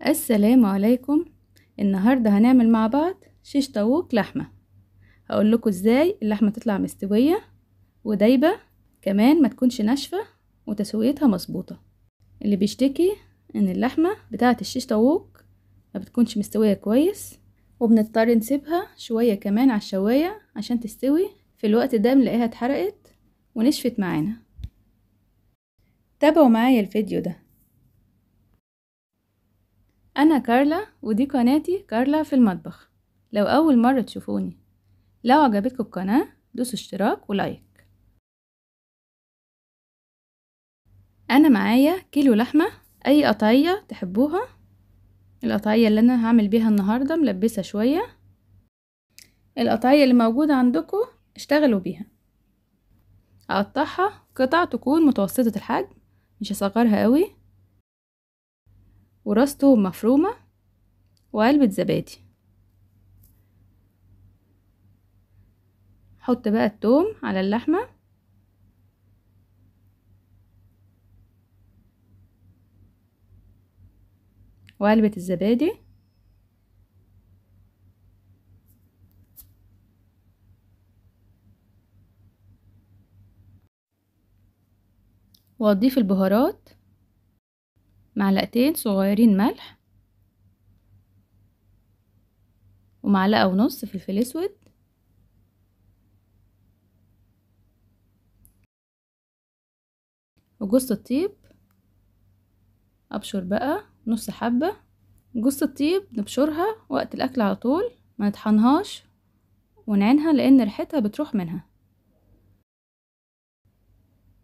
السلام عليكم. النهاردة هنعمل مع بعض شيش طاووق لحمة. هقول لكم ازاي اللحمة تطلع مستوية ودايبة، كمان ما تكونش ناشفة وتسويتها مظبوطة. اللي بيشتكي ان اللحمة بتاعة الشيش طاووق ما بتكونش مستوية كويس، وبنضطر نسيبها شوية كمان على الشواية عشان تستوي، في الوقت ده بنلاقيها اتحرقت ونشفت معانا. تابعوا معايا الفيديو ده. أنا كارلا ودي قناتي كارلا في المطبخ. لو أول مرة تشوفوني، لو عجبتكم القناة دوسوا اشتراك ولايك. أنا معايا كيلو لحمة، أي قطعية تحبوها. القطعية اللي أنا هعمل بيها النهاردة ملبسة شوية، القطعية اللي موجودة عندكم اشتغلوا بيها. أقطعها قطع تكون متوسطة الحجم، مش هصغرها قوي، وراس توم مفرومة وعلبة زبادي. حط بقى التوم على اللحمة، وعلبة الزبادي، واضيف البهارات، معلقتين صغيرين ملح، ومعلقة ونص فلفل اسود، وجوز الطيب. ابشر بقى نص حبة جوز الطيب، نبشرها وقت الاكل على طول، ما نطحنهاش ونعينها لان ريحتها بتروح منها.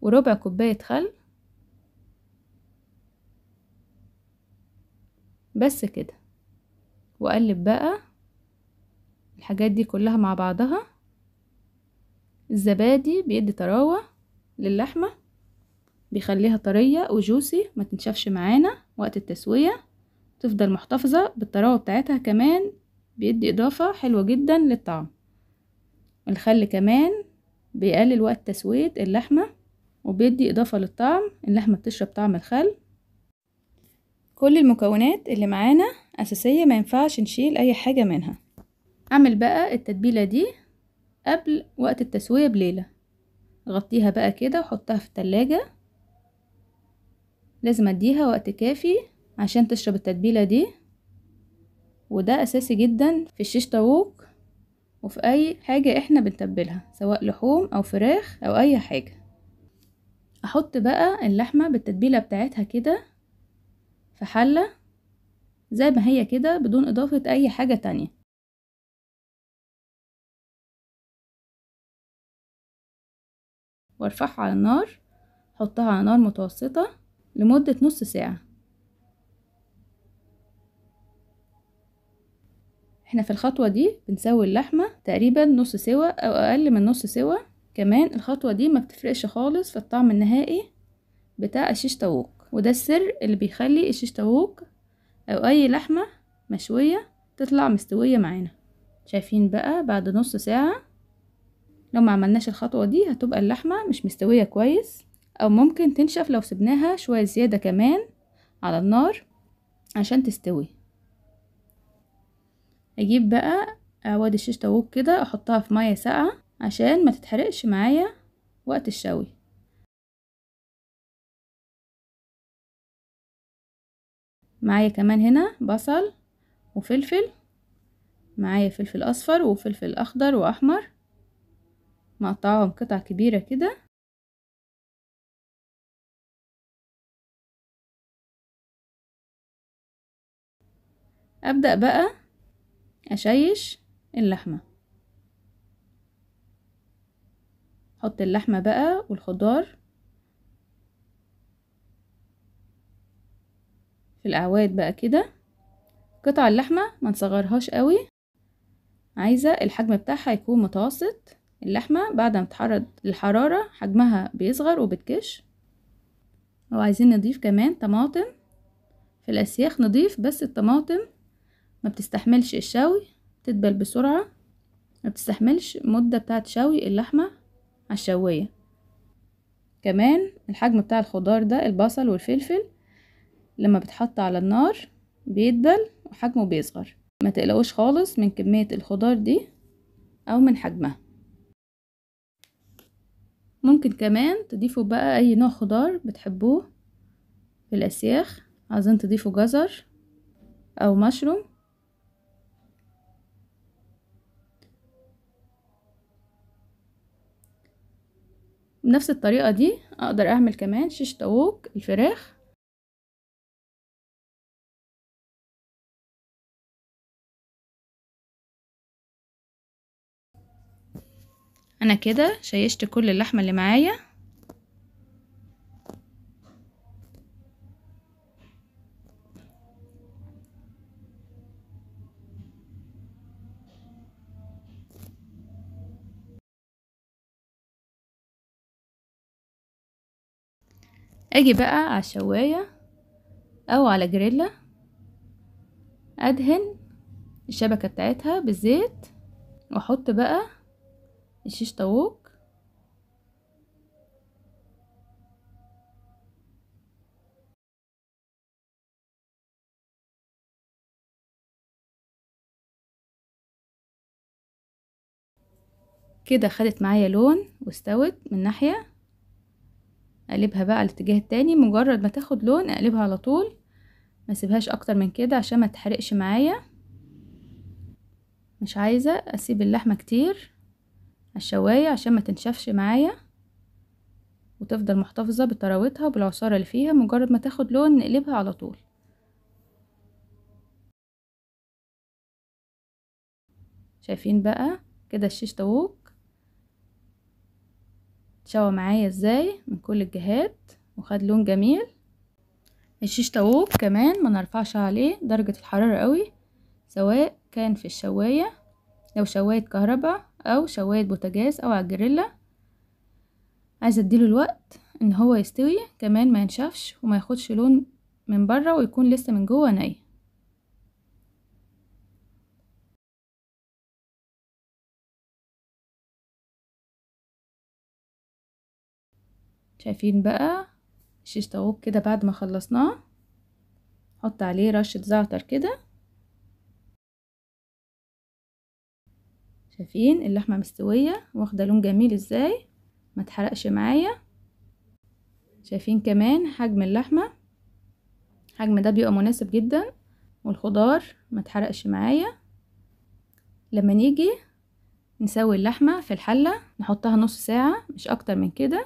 وربع كوباية خل، بس كده. وقلب بقى الحاجات دي كلها مع بعضها. الزبادي بيدي طراوة للحمة، بيخليها طرية وجوسي، ما تنشفش معانا وقت التسوية، تفضل محتفظة بالطراوة بتاعتها. كمان بيدي اضافة حلوة جدا للطعم. الخل كمان بيقلل وقت تسوية اللحمة، وبيدي اضافة للطعم. اللحمة بتشرب طعم الخل. كل المكونات اللي معانا اساسية، ما ينفعش نشيل اي حاجة منها. اعمل بقى التتبيلة دي قبل وقت التسوية بليلة. غطيها بقى كده وحطها في التلاجة. لازم اديها وقت كافي عشان تشرب التتبيلة دي، وده اساسي جدا في الشيش طاووق وفي اي حاجة احنا بنتبلها، سواء لحوم او فراخ او اي حاجة. احط بقى اللحمة بالتتبيلة بتاعتها كده في حلة زي ما هي كده، بدون اضافة اي حاجة تانية. وارفعها على النار، حطها على نار متوسطة لمدة نص ساعة. احنا في الخطوة دي بنسوي اللحمة تقريبا نص سوا او اقل من نص سوا. كمان الخطوة دي ما بتفرقش خالص في الطعم النهائي بتاع الشيش طاووق، وده السر اللي بيخلي الشيش طاووق او اي لحمة مشوية تطلع مستوية معانا. شايفين بقى بعد نص ساعة لو ما عملناش الخطوة دي هتبقى اللحمة مش مستوية كويس، او ممكن تنشف لو سبناها شوية زيادة كمان على النار عشان تستوي. اجيب بقى اعواد الشيش طاووق كده، احطها في مية ساقعة عشان ما تتحرقش معايا وقت الشوي. معايا كمان هنا بصل وفلفل، معايا فلفل اصفر وفلفل اخضر واحمر، مقطعهم قطع كبيرة كده. ابدأ بقى اشيش اللحمة. حط اللحمة بقى والخضار في الاعواد بقى كده. قطع اللحمة ما نصغرهاش قوي، عايزة الحجم بتاعها يكون متوسط. اللحمة بعد ما تتعرض للحرارة حجمها بيصغر وبتكش. وعايزين نضيف كمان طماطم في الاسياخ، نضيف بس الطماطم ما بتستحملش الشوي، تدبل بسرعة، ما بتستحملش مدة بتاعت شوي اللحمة على الشواية. كمان الحجم بتاع الخضار ده، البصل والفلفل، لما بتحط على النار بيدبل وحجمه بيصغر. ما تقلقوش خالص من كمية الخضار دي او من حجمها. ممكن كمان تضيفوا بقى اي نوع خضار بتحبوه في الاسياخ. عايزين تضيفوا جزر او مشروم. بنفس الطريقة دي اقدر اعمل كمان شيش طاووق الفراخ. انا كده شيشت كل اللحمة اللي معايا. اجي بقى على الشواية او على جريلا، ادهن الشبكة بتاعتها بالزيت واحط بقى الشيش طاووق. كده خدت معايا لون واستوت من ناحية، اقلبها بقى على الاتجاه التاني. مجرد ما تاخد لون اقلبها على طول، ما اسيبهاش اكتر من كده عشان ما تحرقش معايا. مش عايزة اسيب اللحمة كتير على الشواية عشان ما تنشفش معايا وتفضل محتفظة بطراوتها وبالعصارة اللي فيها. مجرد ما تاخد لون نقلبها على طول. شايفين بقى كده الشيش طاووق اتشوى معايا ازاي من كل الجهات وخد لون جميل. الشيش طاووق كمان ما نرفعش عليه درجة الحرارة قوي، سواء كان في الشواية لو شواية كهرباء او شواية بوتاجاز او على الجريلا. عايزة اديله الوقت ان هو يستوي كمان، ما ينشفش وما ياخدش لون من بره ويكون لسه من جوه ني. شايفين بقى الشيش طاووق كده بعد ما خلصناه، حط عليه رشة زعتر كده. شايفين اللحمة مستوية واخدة لون جميل ازاي، ما تحرقش معايا. شايفين كمان حجم اللحمة، الحجم ده بيبقى مناسب جدا والخضار ما تحرقش معايا. لما نيجي نسوي اللحمة في الحلة نحطها نص ساعة مش اكتر من كده.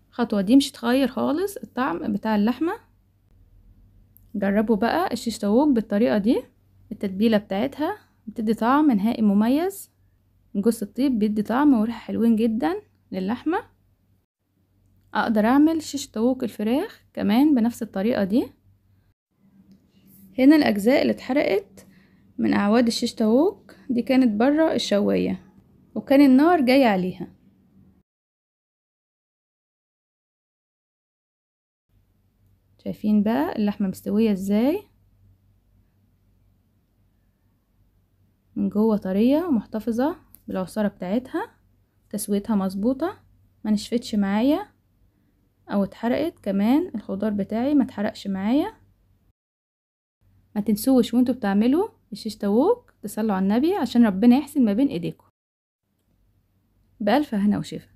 الخطوة دي مش تغير خالص الطعم بتاع اللحمة. جربوا بقى الشيش طاووق بالطريقة دي، التتبيلة بتاعتها بتدي طعم نهائي مميز. جوز الطيب بيدي طعم وريحة حلوين جدا للحمة. اقدر اعمل شيش طاووق الفراخ كمان بنفس الطريقة دي. هنا الاجزاء اللي اتحرقت من اعواد الشيش طاووق دي كانت بره الشواية وكان النار جاية عليها. شايفين بقى اللحمة مستوية ازاي، من جوه طرية ومحتفظة بالعصارة بتاعتها، تسويتها مظبوطة، ما نشفتش معايا او اتحرقت. كمان الخضار بتاعي ما اتحرقش معايا. ما تنسوش وانتوا بتعملوا الشيش طاووق تصلوا على النبي عشان ربنا يحسن ما بين ايديكم. بألف هنا وشفا.